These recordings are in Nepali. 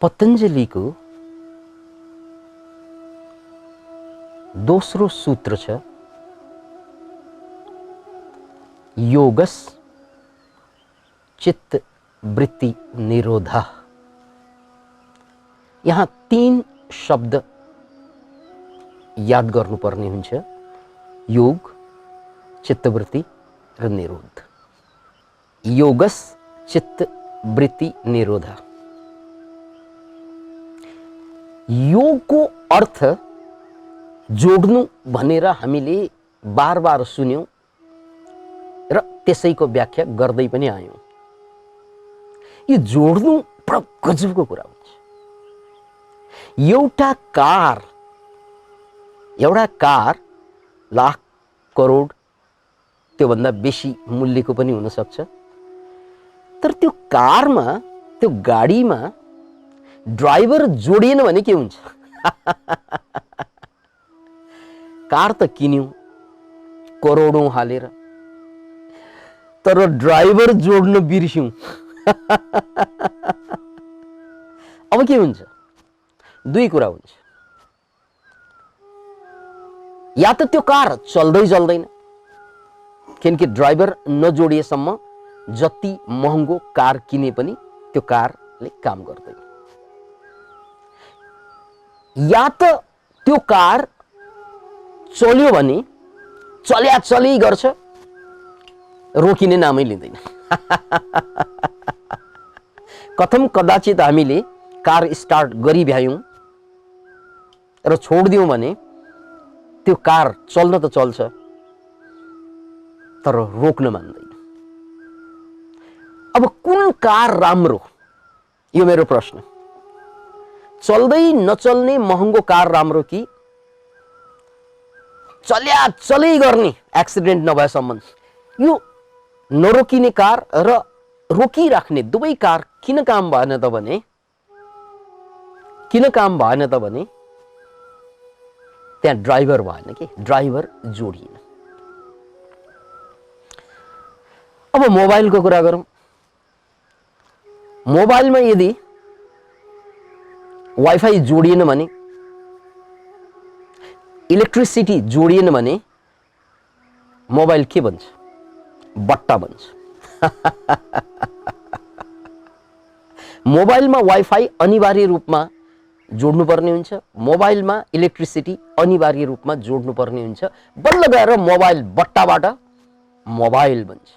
पतञ्जलिको दोस्रो सूत्र छ योगस चित्त वृत्ति निरोध। यहाँ 3 शब्द याद गर्नुपर्ने हुन्छ, योग, चित्तवृत्ति र निरोध। योगस चित्त वृत्ति निरोध। योगको अर्थ जोड्नु भनेर हामीले बार बार सुन्यौं र त्यसैको व्याख्या गर्दै पनि आयौं। यो जोड्नु बडो गजबको कुरा हुन्छ। एउटा कार लाख करोड त्योभन्दा बेसी मूल्यको पनि हुन सक्छ, तर त्यो कारमा, त्यो गाडीमा ड्राइभर जोडिएन भने के हुन्छ? कार त किन्यौं करोडौं हालेर, तर ड्राइभर जोड्न बिर्स्यौं। अब के हुन्छ? 2 कुरा हुन्छ। या त त्यो कार चल्दै चल्दैन, किनकि ड्राइभर नजोडिएसम्म जति महँगो कार किने पनि त्यो कारले काम गर्दैन। या त त्यो कार चल्यो भने चली गर्छ, रोकिने नामै लिँदैन। कथम कदाचित हामीले कार स्टार्ट गरिभ्यायौं र छोडिदियौं भने त्यो कार चल्न त चल्छ, तर रोक्न मान्दैन। अब कुन कार राम्रो? यो मेरो प्रश्न। चल्दै नचल्ने महँगो कार राम्रो कि चलै गर्ने एक्सिडेन्ट नभएसम्म यो नरोकिने कार र रोकिराख्ने दुवै कार किन काम भएन त भने त्यहाँ ड्राइभर भएन कि ड्राइभर जोडिएन। अब मोबाइलको कुरा गरौँ। मोबाइलमा यदि वाइफाई जोडिएन भने, इलेक्ट्रिसिटी जोडिएन भने मोबाइल के बन्छ? बट्टा बन्छ। मोबाइलमा वाइफाई अनिवार्य रूपमा जोड्नुपर्ने हुन्छ, मोबाइलमा इलेक्ट्रिसिटी अनिवार्य रूपमा जोड्नुपर्ने हुन्छ। बल्ल गएर मोबाइल बट्टाबाट मोबाइल बन्छ।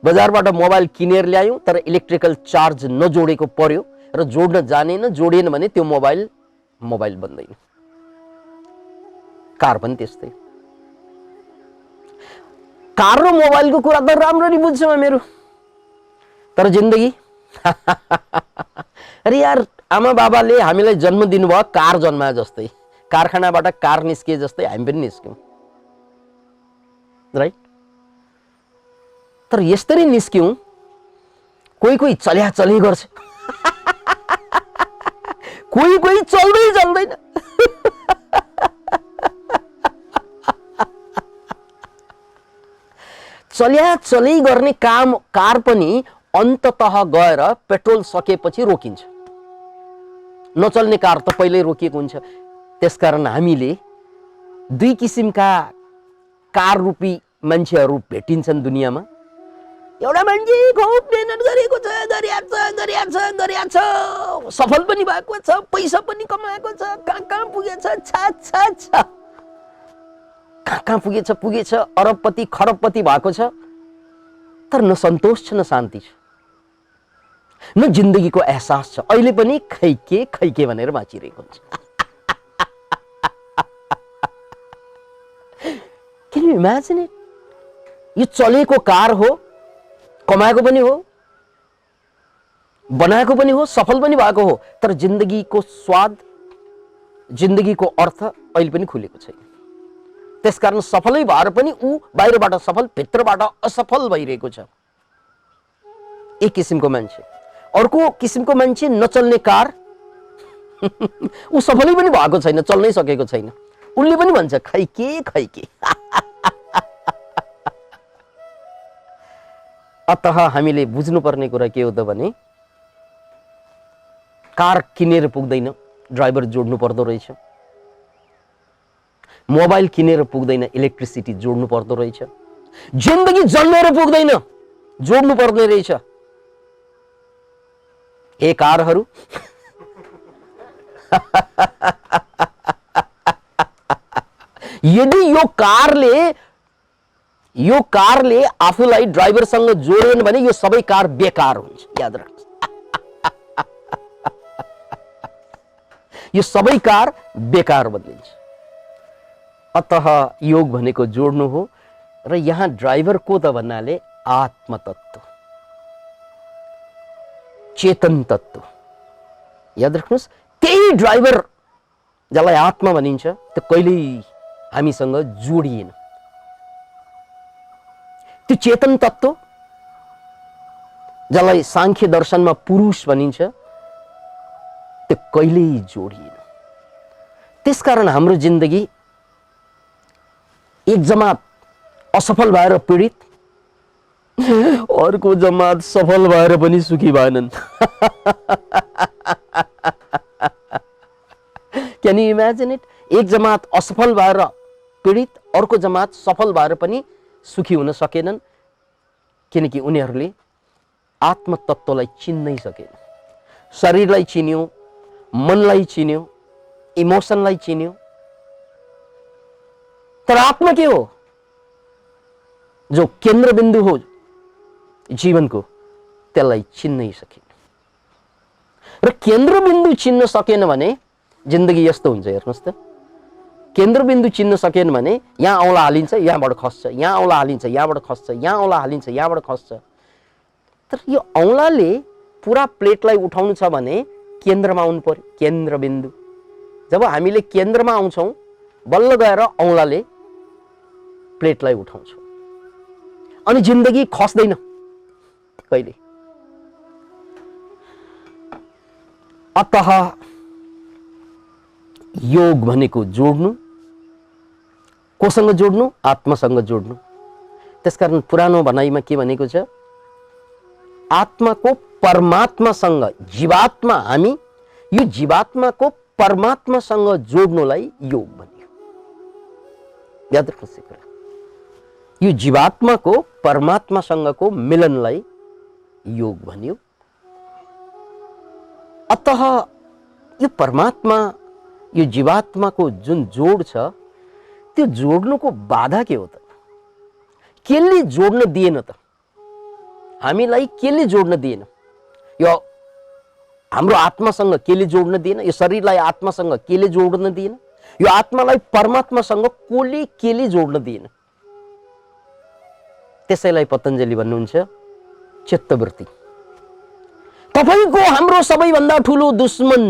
बजारबाट मोबाइल किनेर ल्यायौं, तर इलेक्ट्रिकल चार्ज नजोडेको पर्यो र जोड्न जानेन, जोडिएन भने त्यो मोबाइल बन्दैन। कार पनि त्यस्तै। कार र मोबाइलको कुरा त राम्ररी बुझ्छ मेरो, तर जिन्दगी अरे यार, आमा बाबाले हामीलाई जन्म दिनुभयो कार जन्माए जस्तै, कारखानाबाट कार निस्किए जस्तै हामी पनि निस्क्यौं, राइट? तर यसरी निस्क्यौं, कोही चली गर्छ, कोही चल्दै चल्दैन। चली गर्ने कार पनि अन्ततः गएर पेट्रोल सकेपछि रोकिन्छ। नचल्ने कार त पहिल्यै रोकिएको हुन्छ। त्यसकारण हामीले 2 किसिमका कार रूपी मान्छेहरू भेटिन्छन् दुनियाँमा। एउटा मान्छे खूब मेहनत गरेको छ, सफल पनि भएको छ, पैसा पनि कमाएको छ, कहाँ पुगेछ, कहाँ पुगेछ, अरबपति खरबपति भएको छ, तर न सन्तोष छ, न शान्ति छ, न जिन्दगीको एहसास छ। अहिले पनि खैके भनेर बाँचिरहेको हुन्छ। Can you imagine it? यो चलेको कार हो, कमाएको पनि हो, बनाएको पनि हो, सफल पनि भएको हो, तर जिन्दगीको स्वाद, जिन्दगीको अर्थ अहिले पनि खुलेको छैन। त्यसकारण सफलै भएर पनि ऊ बाहिरबाट सफल, भित्रबाट असफल भइरहेको छ। एक किसिमको मान्छे। अर्को किसिमको मान्छे नचल्ने कार, ऊ सफलै पनि भएको छैन, चल्नै सकेको छैन, उनले पनि भन्छ खैके। अतः हामीले बुझ्नुपर्ने कुरा के हो त भने कार किनेर पुग्दैन, ड्राइभर जोड्नु पर्दो रहेछ। मोबाइल किनेर पुग्दैन, इलेक्ट्रिसिटी जोड्नु पर्दो रहेछ। जिन्दगी जन्मेर पुग्दैन, जोड्नु पर्ने रहेछ। ए कारहरू यदि यो कारले आफूलाई ड्राइभरसँग जोडेन भने यो सबै कार बेकार हुन्छ, याद राख्नुहोस्। यो सबै कार बेकार बदलिन्छ। अतः योग भनेको जोड्नु हो। र यहाँ ड्राइभर को त भन्नाले आत्मतत्व, चेतन तत्व, याद राख्नुहोस्। त्यही ड्राइभर जसलाई आत्मा भनिन्छ त्यो कहिल्यै हामीसँग जोडिएन। त्यो चेतन तत्व जसलाई सांख्य दर्शनमा पुरुष भनिन्छ त्यो कहिल्यै जोडिएन। त्यसकारण हाम्रो जिन्दगी एक जमात असफल भएर पीडित, अर्को जमात सफल भएर पनि सुखी भएनन्। Can you imagine it? एक जमात असफल भएर पीडित, अर्को जमात सफल भएर पनि सुखी हुन सकेनन्, किनकि उनीहरूले आत्मतत्वलाई चिन्नै सकेन। शरीरलाई चिन्यो, मनलाई चिन्यो, इमोसनलाई चिन्यो, तर आत्मा के हो? जो केन्द्रबिन्दु हो जीवनको, त्यसलाई चिन्नै सकेन। र केन्द्रबिन्दु चिन्न सकेन भने जिन्दगी यस्तो हुन्छ, हेर्नुहोस् त। केन्द्रबिन्दु चिन्न सकेन भने यहाँ औँला हालिन्छ, यहाँबाट खस्छ, यहाँ औँला हालिन्छ, यहाँबाट खस्छ, यहाँ औँला हालिन्छ, यहाँबाट खस्छ। तर यो औँलाले पुरा प्लेटलाई उठाउनु छ भने केन्द्रमा आउनु पर्यो, केन्द्रबिन्दु। जब हामीले केन्द्रमा आउँछौँ बल्ल गएर औँलाले प्लेटलाई उठाउँछौँ, अनि जिन्दगी खस्दैन कहिले। अतः योग भनेको जोड्नु। कोसँग जोड्नु? आत्मासँग जोड्नु। त्यसकारण पुरानो भनाइमा के भनेको छ? आत्माको परमात्मासँग, जीवात्मा हामी, यो जीवात्माको परमात्मासँग जोड्नुलाई योग भनियो। याद राख्नुहोस्, यो जीवात्माको परमात्मासँगको मिलनलाई योग भनियो। अतः यो परमात्मा, यो जीवात्माको जुन जोड छ, त्यो जोड्नुको बाधा के हो त? केले जोड्न दिएन त? हामीलाई केले जोड्न दिएन? यो हाम्रो आत्मासँग केले जोड्न दिएन? यो शरीरलाई आत्मासँग केले जोड्न दिएन? यो आत्मालाई परमात्मासँग केले जोड्न दिएन? त्यसैलाई पतञ्जलि भन्नुहुन्छ चित्तवृत्ति। तपाईको हाम्रो सबैभन्दा ठुलो दुश्मन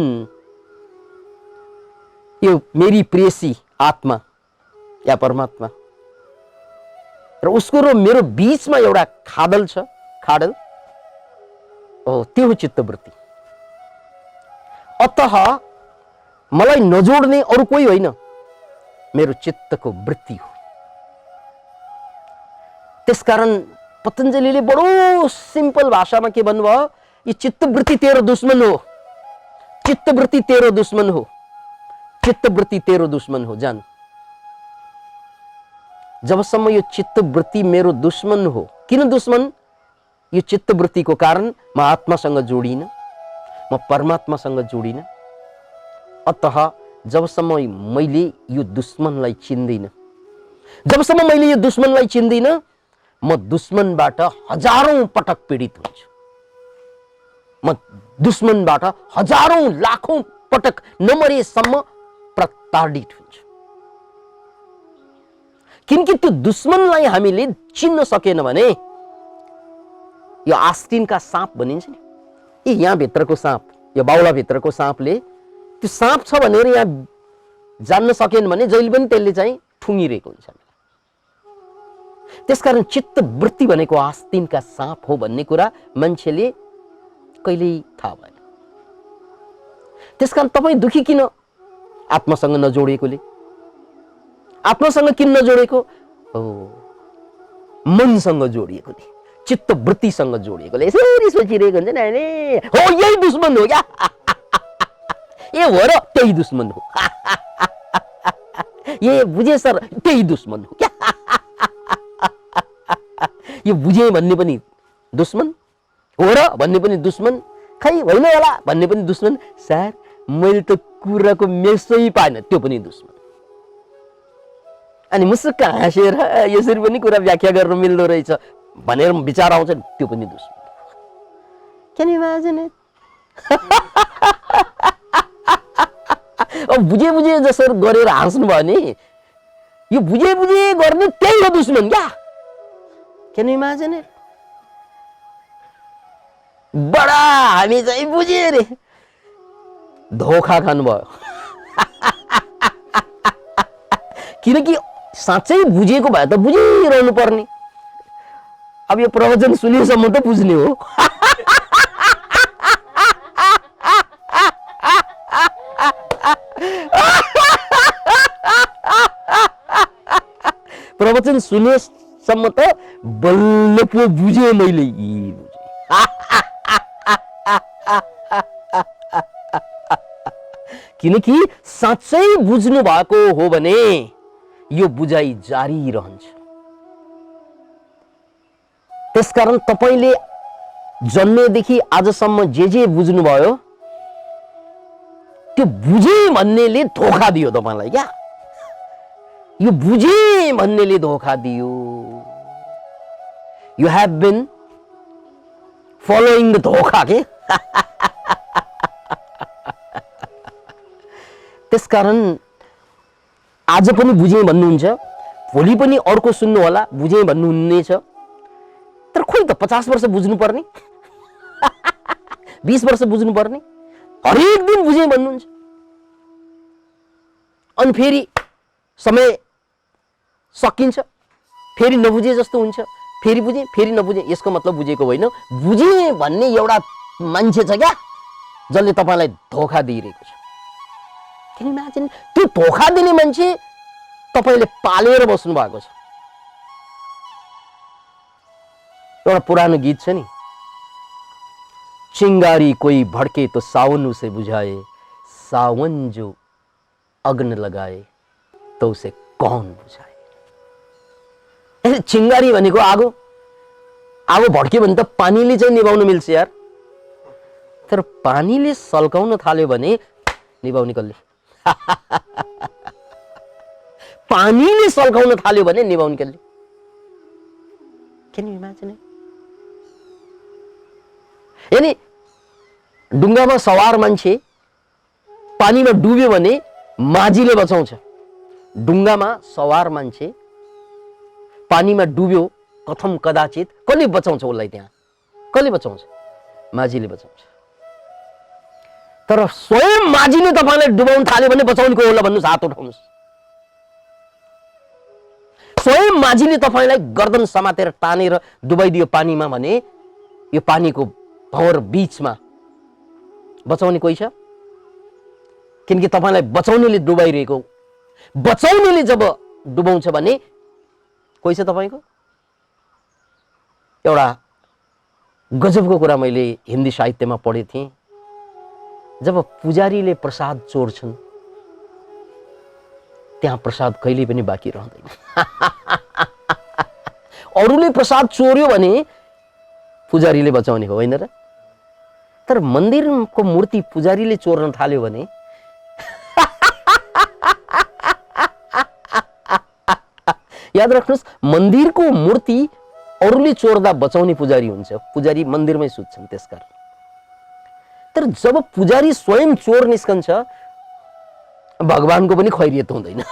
यो मेरी प्रेसी आत्मा या परमात्मा, र उसको र मेरो बीचमा एउटा खाडल छ, खाडल, त्यो हो चित्तवृत्ति। अतः मलाई नजोड्ने अरू कोही होइन, मेरो चित्तको वृत्ति हो। त्यसकारण पतञ्जलिले बडो सिम्पल भाषामा के भन्नुभयो? यो चित्तवृत्ति तेरो दुश्मन हो, चित्तवृत्ति तेरो दुश्मन हो, चित्तवृत्ति तेरो दुश्मन हो। जान, जबसम्म यो चित्तवृत्ति मेरो दुश्मन हो, किन दुश्मन? यो चित्तवृत्तिको कारण म आत्मासँग जोडिन, म परमात्मासँग जोडिन। अतः जबसम्म मैले यो दुश्मनलाई चिन्दिन, जबसम्म मैले यो दुश्मनलाई चिन्दिन, म दुश्मनबाट हजारौं पटक पीडित हुन्छु। म दुश्मनबाट हजारौं लाखौं पटक नमरेसम्म प्रताडित हुन्छु। किनकि त्यो दुश्मनलाई हामीले चिन्न सकेन भने, यो आस्टिनका साँप भनिन्छ नि, यहाँ भित्रको साँप, यो बाउला भित्रको साँपले त्यो साँप छ भनेर यहाँ जान्न सकेन भने जहिले पनि त्यसले चाहिँ ठुङ्गिरहेको हुन्छ। त्यसकारण चित्तवृत्ति भनेको आस्तिनका साँप हो भन्ने कुरा मान्छेले कहिल्यै थाहा भएन। त्यसकारण तपाईँ दुखी किन? आत्मासँग नजोडिएकोले। आत्मासँग किन नजोडिएको? हो, मनसँग जोडिएकोले, चित्तवृत्तिसँग जोडिएकोले। यसरी सोचिरहेको हुन्छ नि, हो यही दुश्मन हो क्या। ए हो र त्यही दुश्मन हो। ए बुझे सर त्यही दुश्मन हो क्या? यो बुझे भन्ने पनि दुश्मन हो र भन्ने पनि दुश्मन, खै होइन होला भन्ने पनि दुश्मन। सर मैले त कुराको मेसै पाएन, त्यो पनि दुश्मन। अनि मुसुक्क हाँसेर यसरी पनि कुरा व्याख्या गर्न मिल्दो रहेछ भनेर विचार आउँछ, त्यो पनि दुश्मन। Can you imagine it? अब बुझे बुझे जसरी गरेर हाँस्नु भयो नि, यो बुझे बुझे गर्ने त्यही हो दुश्मन क्या। Can you imagine it? बडा हामी चाहिँ बुझे रे धोखा खानुभयो। किनकि साँच्चै बुझेको भए त बुझिरहनु पर्ने। अब यो प्रवचन सुनेसम्म त बुझ्ने हो। प्रवचन सुनेसम्म त बल्ल पो बुझे मैले, यी बुझे। किनकि साँच्चै बुझ्नु भएको हो भने यो बुझाइ जारी रहन्छ। त्यसकारण तपाईले जन्मेदेखि आजसम्म जे बुझ्नुभयो त्यो बुझे भन्नेले धोखा दियो तपाईलाई क्या। यो बुझे भन्नेले धोखा दियो। You have been following the धोखा के। त्यसकारण आज पनि बुझे भन्नुहुन्छ, भोलि पनि अर्को सुन्नु होला बुझे भन्नुहुनेछ। तर खोइ त 50 वर्ष बुझ्नु पर्ने, 20 वर्ष बुझ्नु पर्ने, हरेक दिन बुझे भन्नुहुन्छ। अनि फेरि समय सकिन्छ, फेरि नबुझे जस्तो हुन्छ, फेरि बुझे फेरि नबुझे। यसको मतलब बुझेको होइन। बुझे भन्ने एउटा मान्छे छ क्या जसले तपाईलाई धोखा दिइरहेको छ। किन इमेजिन, त्यो धोखा दिने मान्छे तपाईले पालेर बस्नु भएको छ। एउटा पुरानो गीत छ नि, चिंगारी कोई भड़के तो सावन उसे बुझाए, सावन जो अग्न लगाए तो उसे कौन बुझाए। चिंगारी भनेको आगो, आगो भड्क्यो भने त पानीले चाहिँ निभाउन मिल्छ यार। तर पानीले सल्काउन थाल्यो भने निभाउने कसले? पानीले सल्काउन थाल्यो भने निभाउने कसले? Can you imagine? यानी डुङ्गामा सवार मान्छे पानीमा डुब्यो भने माझीले बचाउँछ। डुङ्गामा सवार मान्छे पानीमा डुब्यो कथम कदाचित, कसले बचाउँछ उसलाई? त्यहाँ कसले बचाउँछ? माझीले बचाउँछ। तर स्वयं माझीले तपाईलाई डुबाउन थाल्यो भने बचाउने को होला भन्नुस्? हात उठाउनुस्। स्वयं माझीले तपाईलाई गर्दन समातेर तानेर डुबाइदियो पानीमा भने यो पानीको भवर बीचमा बचाउने कोही छ? किनकि तपाईलाई बचाउनेले डुबाइरहेको, बचाउनेले जब डुबाउँछ भने कोही छ तपाईको? एउटा गजबको कुरा मैले हिन्दी साहित्यमा पढेको थिएँ। जब पुजारीले प्रसाद चोर्छन् त्यहाँ प्रसाद कहिले पनि बाँकी रहँदैन। अरूले प्रसाद चोर्यो भने पुजारीले बचाउने हो, होइन र? तर मन्दिरको मूर्ति पुजारीले चोर्न थाल्यो भने याद राख्नुस्, मन्दिरको मूर्ति अरूले चोर्दा बचाउने पुजारी हुन्छ। पुजारी मन्दिरमै सुत्छन् त्यसकारण। तर जब पुजारी स्वयं चोर निस्कन्छ भगवानको पनि खैरियत हुँदैन।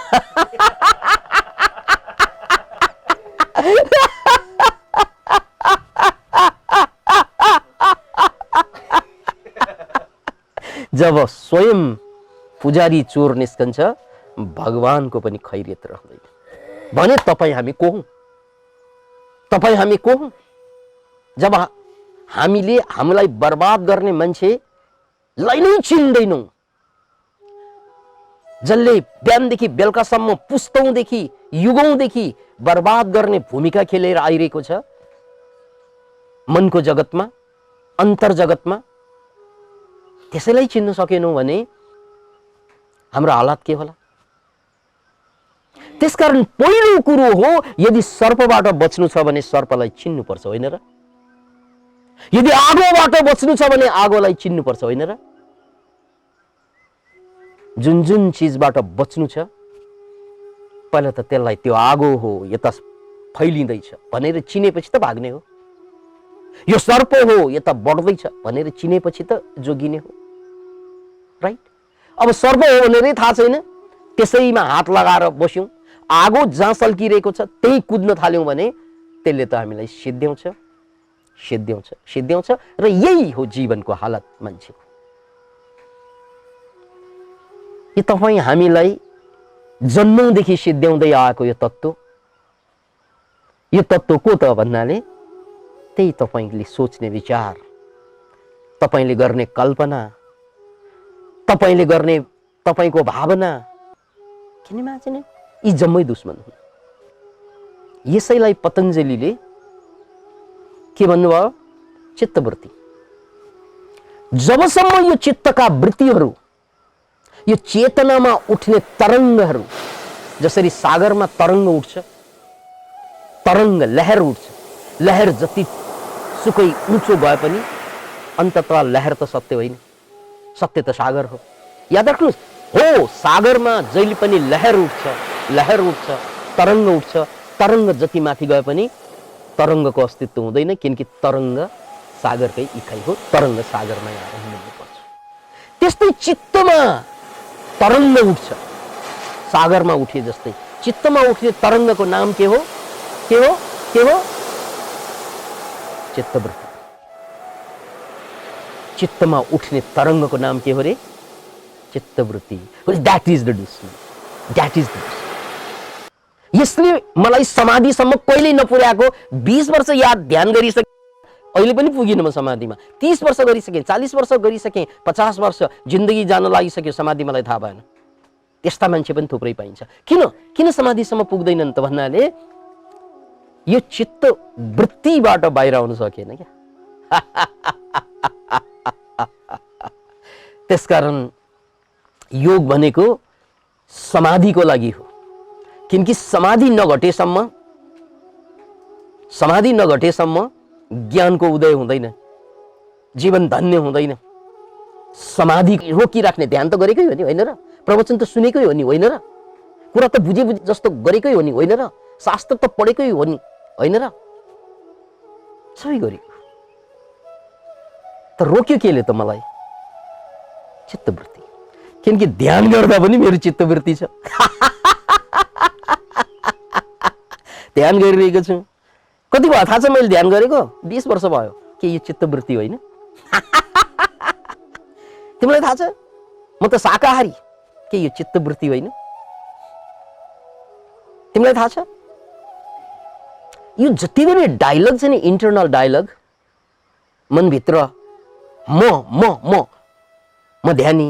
जब स्वयं पुजारी चोर निस्कन्छ भगवानको पनि खैरियत रहँदैन। भने तपाई हामी को हौं? तपाई हामी को हौं? जब हामीले हामीलाई बर्बाद गर्ने मान्छेलाई नै चिन्दैनौं, जसले बिहानदेखि बेलुकासम्म पुस्तौंदेखि युगौंदेखि बर्बाद गर्ने भूमिका खेलेर आइरहेको छ मनको जगतमा, अन्तर जगतमा, त्यसैलाई चिन्न सकेनौं भने हाम्रो हालत के होला? त्यसकारण पहिलो कुरो हो, यदि सर्पबाट बच्नु छ भने सर्पलाई चिन्नुपर्छ, होइन र? यदि आगोबाट बच्नु छ भने आगोलाई चिन्नुपर्छ, होइन र? जुन जुन चीजबाट बच्नु छ पहिला त त्यसलाई त्यो आगो हो, यता फैलिँदैछ भनेर चिनेपछि त भाग्ने हो। यो सर्प हो, यता बढ्दैछ भनेर चिनेपछि त जोगिने हो, राइट? अब सर्प हो भनेरै थाहा छैन, त्यसैमा हात लगाएर बस्यौँ, आगो जहाँ सल्किरहेको छ त्यही कुद्न थाल्यौँ भने त्यसले त हामीलाई सिद्ध्याउँछ सिद्ध्याउँछ सिद्ध्याउँछ। र यही हो जीवनको हालत मान्छेको। यो तपाईँ हामीलाई जन्मौँदेखि सिद्ध्याउँदै आएको यो तत्त्व को त भन्नाले त्यही तपाईले सोच्ने विचार, तपाईले गर्ने कल्पना, तपाईले गर्ने तपाईको भावना, किन इमेजिन, यी जम्मै दुश्मन हुन्। यसैलाई पतञ्जलिले के भन्नुभयो? चित्तवृत्ति। जबसम्म यो चित्तका वृत्तिहरू, यो चेतनामा उठ्ने तरङ्गहरू, जसरी सागरमा तरङ्ग उठ्छ, तरङ्ग लहर उठ्छ, लहर जति सुकै उँचो गए पनि अन्ततः लहर त सत्य होइन, सत्य त सागर हो। याद राख्नुहोस्, हो सागरमा जहिले पनि लहर उठ्छ, तरङ्ग उठ्छ, तरङ्ग जति माथि गए पनि तरङ्गको अस्तित्व हुँदैन, किनकि तरङ्ग सागरकै इकाइ हो, तरङ्ग सागरमा आएर मिल्नुपर्छ। त्यस्तै चित्तमा तरङ्ग उठ्छ, सागरमा उठे जस्तै चित्तमा उठ्ने तरङ्गको नाम के हो? के हो? के हो? चित्तवृत्ति। चित्तमा उठ्ने तरङ्गको नाम के हो रे? चित्तवृत्ति। द्याट इज द दुश्मन, द्याट इज द दुश्मन। यसले मलाई समाधिसम्म कहिल्यै नपुर्याएको। 20 वर्ष याद ध्यान गरिसके, अहिले पनि पुगिन म समाधिमा। 30 वर्ष गरिसकेँ, 40 वर्ष गरिसकेँ, 50 वर्ष जिन्दगी जान लागिसक्यो, समाधि मलाई थाहा भएन। त्यस्ता मान्छे पनि थुप्रै पाइन्छ। किन समाधिसम्म पुग्दैनन् त भन्नाले यो चित्त वृत्तिबाट बाहिर आउन सकेन क्या। त्यसकारण योग भनेको समाधिको लागि हो, किनकि समाधि नघटेसम्म ज्ञानको उदय हुँदैन, जीवन धन्य हुँदैन। समाधि रोकिराख्ने ध्यान त गरेकै हो नि, होइन र? प्रवचन त सुनेकै हो नि, होइन र? कुरा त बुझे जस्तो गरेकै हो नि, होइन र? शास्त्र त पढेकै हो नि, होइन र? सबै गरेको त रोक्यो केले त मलाई? चित्तवृत्ति। किनकि ध्यान गर्दा पनि मेरो चित्तवृत्ति छ। ध्यान गरिरहेको छु। कति भयो थाहा छ मैले ध्यान गरेको? 20 वर्ष भयो। के यो चित्तवृत्ति होइन? तिमीलाई थाहा छ म त शाकाहारी। के यो चित्तवृत्ति होइन? तिमीलाई थाहा छ यो जति पनि डायलग छ नि, इन्टरनल डायलग मनभित्र, म ध्यानी,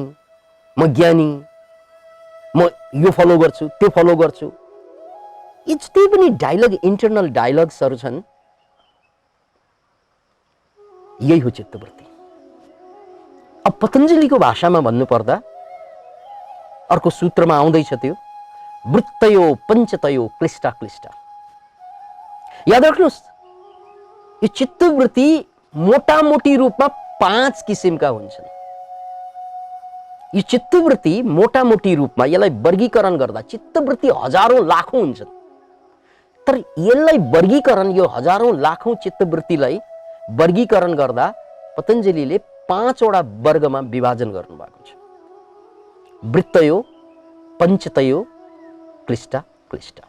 म ज्ञानी, म यो फलो गर्छु, त्यो फलो गर्छु, यी जति पनि डायलग, इन्टरनल डायलग्सहरू छन्, यही हो चित्तवृत्ति। अब पतञ्जलिको भाषामा भन्नुपर्दा अर्को सूत्रमा आउँदैछ त्यो वृत्तयो पञ्चतयो क्लिष्टा क्लिष्टा। याद राख्नुहोस्, यो चित्तवृत्ति मोटामोटी रूपमा 5 किसिमका हुन्छन्। यो चित्तवृत्ति मोटामोटी रूपमा यसलाई वर्गीकरण गर्दा चित्तवृत्ति हजारौं लाखौं हुन्छन्। तर यसलाई वर्गीकरण, यो हजारौं लाखौं चित्तवृत्तिलाई वर्गीकरण गर्दा पतञ्जलिले 5 वटा वर्गमा विभाजन गर्नुभएको छ। वृत्तयो पञ्चतयो क्लिष्टा क्लिष्टा।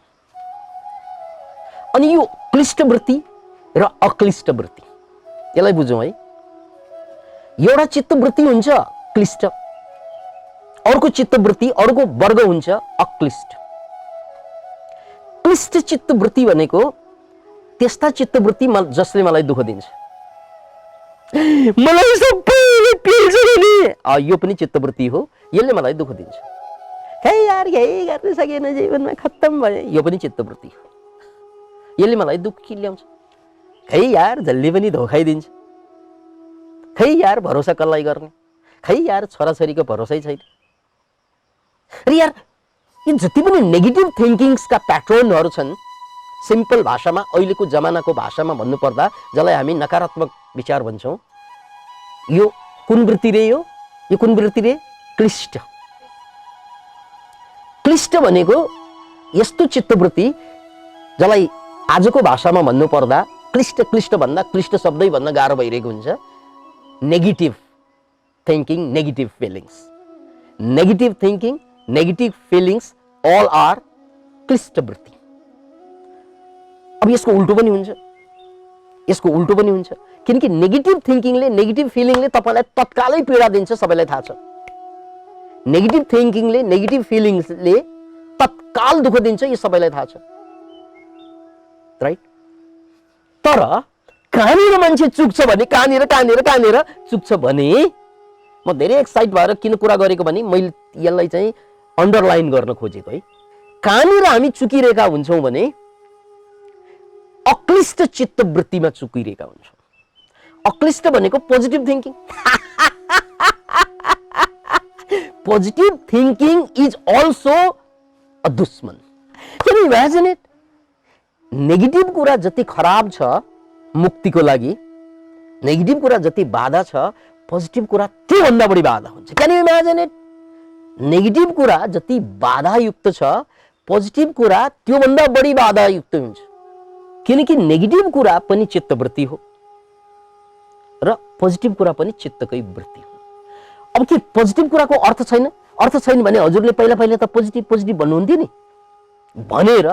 अनि यो क्लिष्ट वृत्ति र अक्लिष्ट वृत्ति, यसलाई बुझौँ है। एउटा चित्तवृत्ति हुन्छ क्लिष्ट, अर्को चित्तवृत्ति, अर्को वर्ग हुन्छ अक्लिष्ट। क्लिष्ट चित्तवृत्ति भनेको त्यस्ता चित्तवृत्ति जसले मलाई दुःख दिन्छ। मलाई सबैले पिल्छ नि, यो पनि चित्तवृत्ति हो, यसले मलाई दुःख दिन्छ। खै यार केही गर्न सकेन जीवनमा, खत्तम भयो, यो पनि चित्तवृत्ति हो, यसले मलाई दुःख ल्याउँछ। खै यार जसले पनि धोखा दिन्छ, खै यार भरोसा कसलाई गर्ने, खै यार छोराछोरीको भरोसै छैन, र यार यो जति पनि नेगेटिभ थिङ्किङ्सका प्याटर्नहरू छन्, सिम्पल भाषामा अहिलेको जमानाको भाषामा भन्नुपर्दा जसलाई हामी नकारात्मक विचार भन्छौँ, यो कुन वृत्ति रे? यो कुन वृत्ति रे? क्लिष्ट। क्लिष्ट भनेको यस्तो चित्तवृत्ति जसलाई आजको भाषामा भन्नुपर्दा क्लिष्ट भन्दा क्लिष्ट शब्दै भन्न गाह्रो भइरहेको हुन्छ। Negative thinking, negative feelings, negative thinking, negative feelings all are क्लिष्ट वृत्ति। अब यसको उल्टो पनि हुन्छ, यसको उल्टो पनि हुन्छ, किनकि नेगेटिभ थिङ्किङले, नेगेटिभ फिलिङले तपाईँलाई तत्कालै पीडा दिन्छ, सबैलाई थाहा छ। नेगेटिभ थिङ्किङले, नेगेटिभ फिलिङ्सले तत्काल दुःख दिन्छ, यो सबैलाई थाहा छ, राइट? तर कहाँनिर मान्छे चुक्छ भने, कहाँनिर चुक्छ भने, म धेरै एक्साइट भएर किन कुरा गरेको भने मैले यसलाई चाहिँ अन्डरलाइन गर्न खोजेको है। कहाँनिर हामी चुकिरहेका हुन्छौँ भने अक्लिष्ट चित्तवृत्तिमा चुकिरहेका हुन्छौँ। अक्लिष्ट भनेको positive thinking. Positive thinking is also a दुश्मन। Can you imagine it? Negative कुरा जति खराब छ मुक्तिको लागि, नेगेटिभ कुरा जति बाधा छ, पोजिटिभ कुरा त्योभन्दा बढी बाधा हुन्छ। Can you imagine it? Negative कुरा जति बाधायुक्त छ, पोजिटिभ कुरा त्योभन्दा बढी बाधायुक्त हुन्छ, किनकि नेगेटिभ कुरा पनि चित्तवृत्ति हो र पोजिटिभ कुरा पनि चित्तकै वृत्ति हो। अब के पोजिटिभ कुराको अर्थ छैन? अर्थ छैन भने हजुरले पहिला त पोजिटिभ भन्नुहुन्थ्यो नि भनेर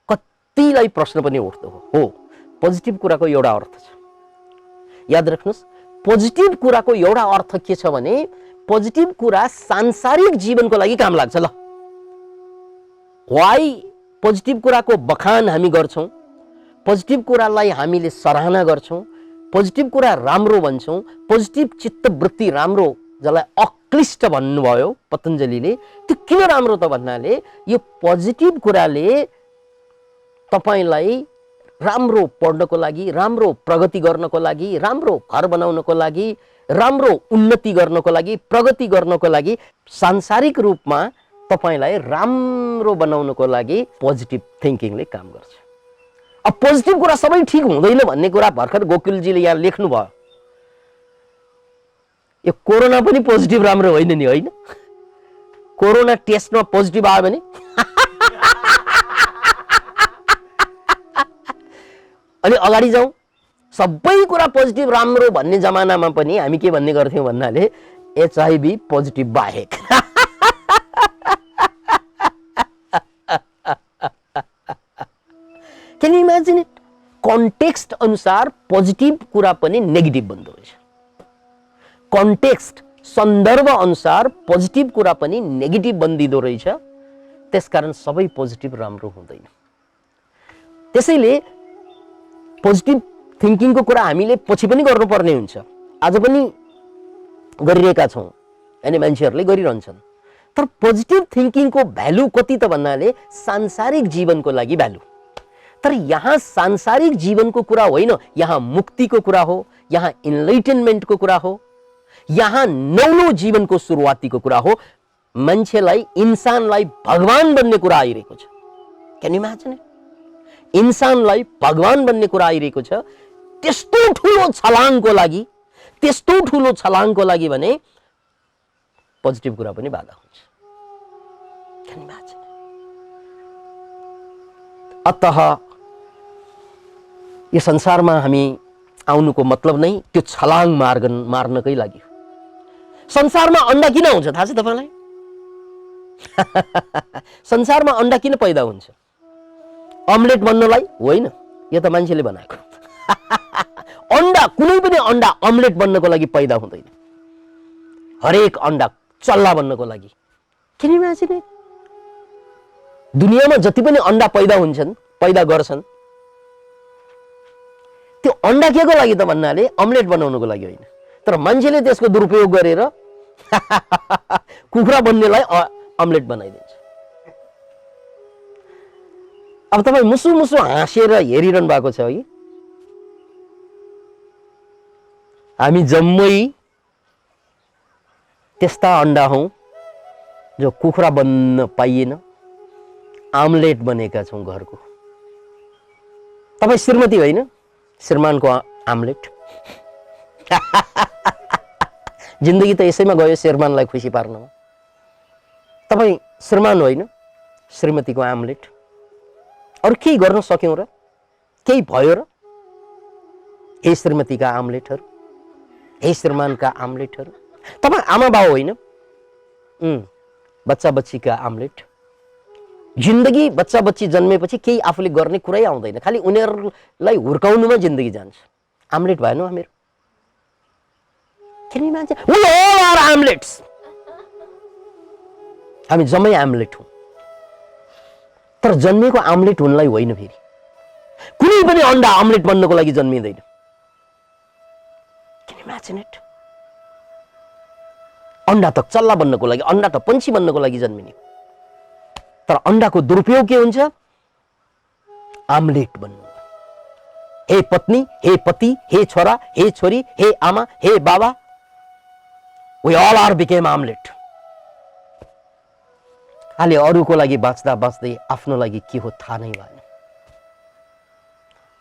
कतिलाई प्रश्न पनि उठ्दो हो। पोजिटिभ कुराको एउटा अर्थ छ, याद राख्नुहोस्। पोजिटिभ कुराको एउटा अर्थ के छ भने पोजिटिभ कुरा सांसारिक जीवनको लागि काम लाग्छ। ल, वाइ पोजिटिभ कुराको बखान हामी गर्छौँ, पोजिटिभ कुरालाई हामीले सराहना गर्छौँ, पोजिटिभ कुरा राम्रो भन्छौँ, पोजिटिभ चित्तवृत्ति राम्रो, जसलाई अक्लिष्ट भन्नुभयो पतञ्जलीले, त्यो किन राम्रो त भन्नाले यो पोजिटिभ कुराले तपाईलाई राम्रो पढ्नको लागि, राम्रो प्रगति गर्नको लागि, राम्रो घर बनाउनको लागि, राम्रो उन्नति गर्नको लागि, प्रगति गर्नको लागि, सांसारिक रूपमा तपाईलाई राम्रो बनाउनको लागि पोजिटिभ थिङ्किङले काम गर्छ। अब पोजिटिभ कुरा सबै ठिक हुँदैन भन्ने कुरा भर्खर गोकुलजीले यहाँ लेख्नु भयो। यो कोरोना पनि पोजिटिभ राम्रो होइन नि, होइन? कोरोना टेस्टमा पोजिटिभ आयो भने अनि अगाडि जाउँ, सबै कुरा पोजिटिभ राम्रो भन्ने जमानामा पनि हामी के भन्ने गर्थ्यौँ भन्नाले एचआइभी पोजिटिभ बाहेक। Can you imagine it? Context अनुसार पोजिटिभ कुरा पनि नेगेटिभ बन्दो रहेछ। कन्टेक्स्ट, सन्दर्भ अनुसार पोजिटिभ कुरा पनि नेगेटिभ बन्दिदो रहेछ। त्यसकारण सबै पोजिटिभ राम्रो हुँदैन। त्यसैले पोजिटिभ थिङ्किङको कुरा हामीले पछि पनि गर्नुपर्ने हुन्छ, आज पनि गरिरहेका छौँ, अनि मान्छेहरूले गरिरहन्छन्। तर पोजिटिभ थिङ्किङको भ्यालु कति त भन्नाले सांसारिक जीवनको लागि भ्यालु। तर यहाँ सांसारिक जीवनको कुरा होइन, यहाँ मुक्तिको कुरा हो, यहाँ इनलाइटनमेन्टको कुरा हो, यहाँ नौलो जीवनको सुरुवातीको कुरा हो। मान्छेलाई, इन्सानलाई भगवान बन्ने कुरा आइरहेको छ। Can you imagine it? इन्सानलाई भगवान बन्ने कुरा आइरहेको छ। त्यस्तो ठुलो छलाङको लागि, त्यस्तो ठुलो छलाङको लागि भने पोजिटिभ कुरा पनि बाधा हुन्छ। Can you imagine? अतः यो संसारमा हामी आउनुको मतलब नै त्यो छलाङ मार्नकै लागि हो। संसारमा अन्डा किन हुन्छ थाहा छ तपाईलाई? संसारमा अन्डा किन पैदा हुन्छ? अमलेट बन्नलाई होइन, यो त मान्छेले बनाएको। अन्डा, कुनै पनि अन्डा अमलेट बन्नको लागि पैदा हुँदैन। हरेक अन्डा चल्ला बन्नको लागि। किन इमेजिन? दुनियाँमा जति पनि अन्डा पैदा हुन्छन्, पैदा गर्छन्, त्यो अन्डा के को लागि त भन्नाले अमलेट बनाउनको लागि होइन। तर मान्छेले त्यसको दुरुपयोग गरेर कुखुरा बन्नेलाई अमलेट बनाइदिन्छ। अब तपाईँ मुसु मुसु हाँसेर हेरिरहनु भएको छ है? हामी जम्मै त्यस्ता अन्डा हौं जो कुखुरा बन्न पाइएन आमलेट बनेका छौं घरको। तपाईँ श्रीमती होइन, श्रीमानको आमलेट। जिन्दगी त यसैमा गयो श्रीमानलाई खुसी पार्नमा। तपाईँ श्रीमान होइन, श्रीमतीको आमलेट। अरू केही गर्न सक्यौँ र? केही भयो र? हे श्रीमतीका आमलेटहरू, हे श्रीमानका आमलेटहरू। तपाईँ आमा बाउ होइन, बच्चा बच्चीका आमलेट। जिन्दगी बच्चा बच्ची जन्मेपछि केही आफूले गर्ने कुरै आउँदैन, खालि उनीहरूलाई हुर्काउनुमा जिन्दगी जान्छ। आमलेट भएन हामीहरू? किन मान्छे we all are आमलेट्स। हामी जम्मै आमलेट हौँ, तर जन्मेको आमलेट हुनलाई होइन। फेरि कुनै पनि अन्डा आमलेट बन्नको लागि जन्मिँदैन। Can you imagine it? अन्डा त चल्ला बन्नको लागि, अन्डा त पन्छी बन्नको लागि जन्मिने, तर अन्डाको दुरुपयोग के हुन्छ? आमलेट बन्नु। हे पत्नी, हे पति, हे छोरा, हे छोरी, हे आमा, हे बाबा, we all are became omelette. खालि अरूको लागि बाँच्दा बाँच्दै आफ्नो लागि के हो थाहा नै भएन।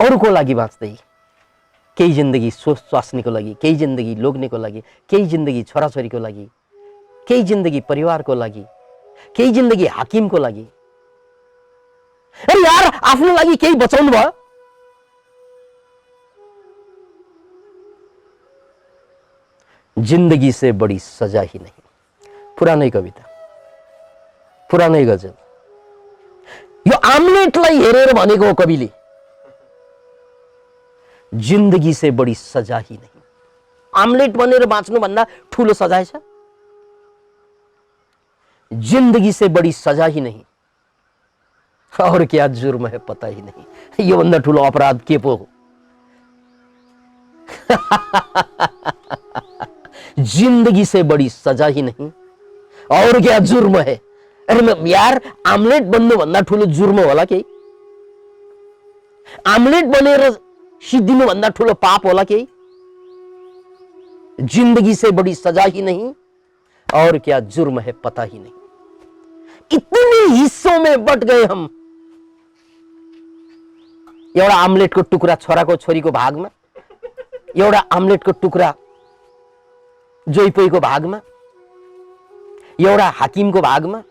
अरूको लागि बाँच्दै केही जिन्दगी स्वास्नीको लागि, केही जिन्दगी लोग्नेको लागि, केही जिन्दगी छोराछोरीको लागि, केही जिन्दगी परिवारको लागि, केही जिन्दगी हाकिमको लागि। अरे यार, आफ्नो लागि केही बचाउनु भयो? जिंदगी से बड़ी सजा ही नहीं। पुरानै कविता, पुरानै गजल। यो आमलेटलाई हेरेर भनेको हो कविले, जिंदगी से बड़ी सजा ही नहीं। आमलेट बनेर बाँच्नु भन्दा ठूलो सजाय छ? जिंदगी से बड़ी सजा ही नहीं, और क्या जुर्म है पता ही नहीं। यो भन्दा ठूलो अपराध के पो हो? जिंदगी से बड़ी सजा ही नहीं, और क्या जुर्म है। अरे यार, आमलेट बन्नु भन्दा ठूलो जुर्म होला केही? आमलेट बनेर सिद्धिनु भन्दा ठूलो पाप होला केही? जिंदगी से बड़ी सजा ही नहीं, और क्या जुर्म है पता ही नहीं। इतने हिस्सों में बट गए हम। एउटा आमलेटको टुक्रा छोराको छोरीको भागमा, एउटा आमलेटको टुक्रा जोइपोइको भागमा, एउटा हाकिमको भागमा,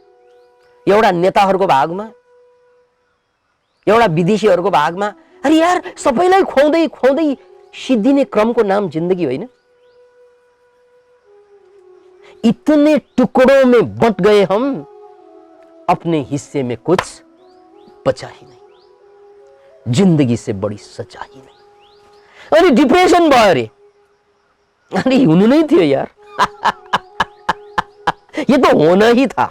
एउटा नेताहरूको भागमा, एउटा विदेशीहरूको भागमा। अरे यार, सबैलाई खुवाउँदै खुवाउँदै सिद्धिने क्रमको नाम जिन्दगी होइन? इतने टुकड़ों में बंट गए हम, अपने हिस्से में कुछ बचा ही नहीं। जिंदगी से बड़ी सजा ही नहीं। अनि डिप्रेसन भयो अरे। अरे हुनु नै थियो यार। ये तो होना ही था।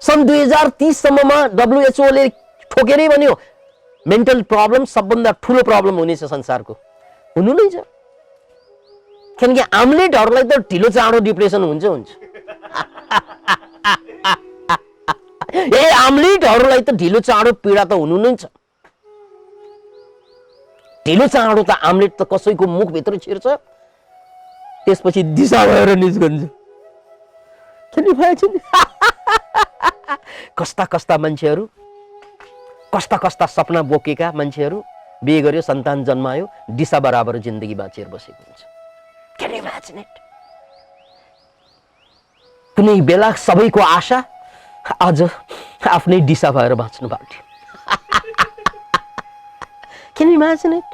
सन् 2030 सम्ममा WHO ले ठोकेरै भन्यो मेन्टल प्रब्लम सबभन्दा ठूलो प्रब्लम हुनेछ संसारको। हुनु नै छ, किनकि आमलेटहरूलाई त ढिलो चाँडो डिप्रेसन हुन्छ। ए आमलेटहरूलाई त ढिलो चाँडो पीडा त हुनु नै छ। ढिलो चाँडो त आमलेट त कसैको मुखभित्र छिर्छ, त्यसपछि दिशा भएर निस्कन्छ। किन भएछ नि? कस्ता कस्ता मान्छेहरू, कस्ता कस्ता सपना बोकेका मान्छेहरू बिहे गर्यो, सन्तान जन्मायो, दिशा बराबर जिन्दगी बाँचेर बसेको हुन्छ। Can you imagine it? कुनै बेला सबैको आशा आज आफ्नै दिशा भएर बाँच्नु बाट्यो। Can you imagine it?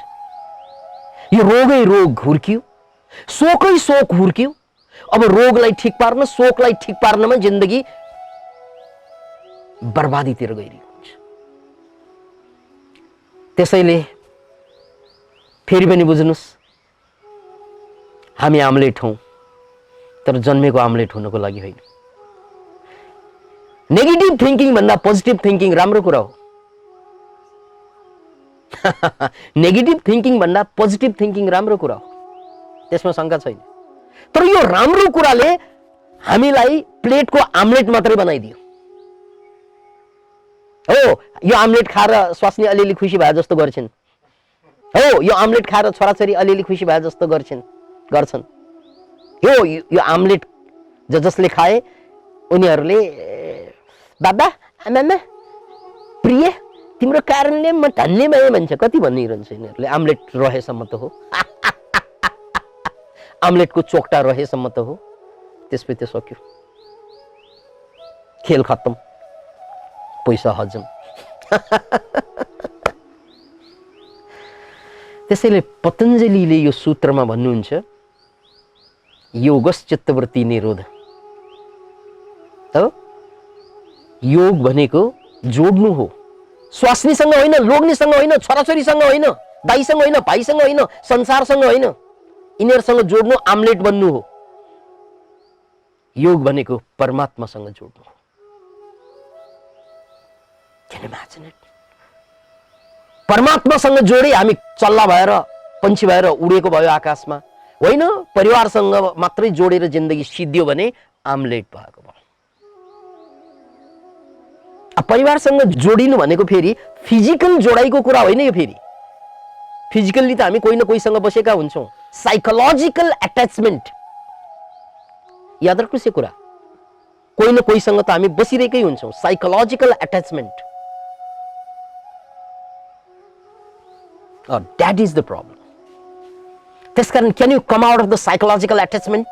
यो रोगै रोग हुर्कियो, शोकै शोक हुर्कियो। अब रोगलाई ठिक पार्न, शोकलाई ठिक पार्नमा जिन्दगी बर्बादीतिर गइरहेको हुन्छ। त्यसैले फेरि पनि बुझ्नुस्, हामी आमलेट हौं, तर जन्मेको आमलेट हुनको लागि होइन। नेगेटिभ थिंकिङ भन्दा पोजिटिभ थिंकिङ राम्रो कुरा हो। नेगेटिभ थिंकिङ भन्दा पोजिटिभ थिंकिङ राम्रो कुरा हो, त्यसमा शंका छैन। तर यो राम्रो कुराले हामीलाई प्लेटको आमलेट मात्रै बनाइदियो। हो, यो आमलेट खाएर स्वास्नी अलिअलि खुसी भए जस्तो गर्छन्। हो, यो आमलेट खाएर छोराछोरी अलिअलि खुसी भए जस्तो गर्छन्। यो आमलेट जसले खाए उनीहरूले बाबा आमामा प्रिय तिम्रो कारणले म धन्य भएँ भन्छ। कति भनिरहन्छ यिनीहरूले? आम्लेट रहेसम्म त हो, आम्लेटको चोक्टा रहेसम्म त हो, त्यसपछि सक्यो, खेल खत्तम, पैसा हजम। त्यसैले पतञ्जलिले यो सूत्रमा भन्नुहुन्छ योगस् चित्तवृत्ति निरोध हो। योग भनेको जोड्नु हो, स्वास्नीसँग होइन, लोग्नेसँग होइन, छोराछोरीसँग होइन, दाइसँग होइन, भाइसँग होइन, संसारसँग होइन, यिनीहरूसँग जोड्नु, आम्लेट बन्नु हो। योग भनेको परमात्मासँग जोड्नु हो। Can you imagine it? परमात्मासँग जोडे हामी चल्ला भएर पन्छी भएर उडेको भयो आकाशमा, होइन परिवारसँग मात्रै जोडेर जिन्दगी सिद्धियो भने आम्लेट भएको भयो। परिवारसँग जोडिनु भनेको फेरि फिजिकल जोडाइको कुरा होइन। यो फेरि फिजिकल्ली त हामी कोही न कोहीसँग बसेका हुन्छौँ, साइकोलोजिकल एट्याचमेन्ट याद राख्नुहोस् यो कुरा। कोही न कोहीसँग त हामी बसिरहेकै हुन्छौँ, psychological attachment. That is the problem. त्यसकारण can you come out of the psychological attachment?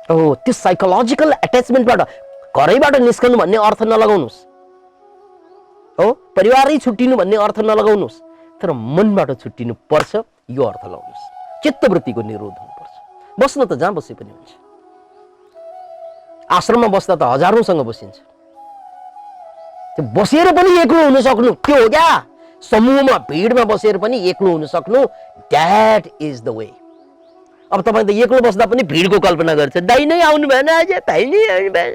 त्यो साइकोलोजिकल एट्याचमेन्टबाट घरैबाट निस्कनु भन्ने अर्थ नलगाउनुहोस् हो, परिवारै छुट्टिनु भन्ने अर्थ नलगाउनुहोस्, तर मनबाट छुट्टिनु पर्छ यो अर्थ लगाउनुहोस्। चित्तवृत्तिको निरोध हुनुपर्छ। बस्न त जहाँ बसे पनि हुन्छ। आश्रममा बस्दा त हजारौंसँग बसिन्छ, त्यो बसेर पनि एक्लो हुन सक्नु त्यो हो क्या। समूहमा भिडमा बसेर पनि एक्लो हुन सक्नु, द्याट इज द वे। अब तपाईँ त एक्लो बस्दा पनि भिडको कल्पना गर्छ, दाइ नै आउनु भएन आज, भाइ नै आउनु भएन।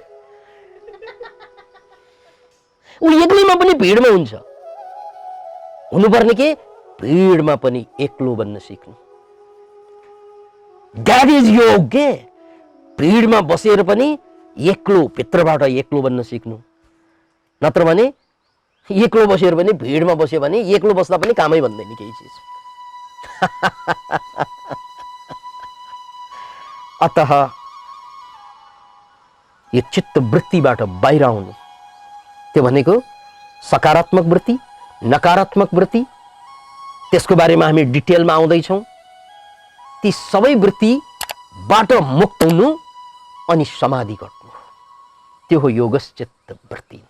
ऊ एक्लैमा पनि भिडमा हुन्छ। हुनुपर्ने के भिडमा पनि एक्लो बन्न सिक्नु, द्याट इज योग के। भिडमा बसेर पनि एक्लो, भित्रबाट एक्लो बन्न सिक्नु। नत्र भने एक्लो बसेर पनि भिडमा बस्यो भने एक्लो बस्दा पनि कामै भन्दैन केही चिज। अतः यो चित्त वृत्तिबाट बाहिर आउनु, त्यो भनेको सकारात्मक वृत्ति, नकारात्मक वृत्ति, त्यसको बारेमा हामी डिटेलमा आउँदैछौँ। ती सबै वृत्तिबाट मुक्त हुनु अनि समाधि गर्नु, त्यो हो योगस् चित्त वृत्ति।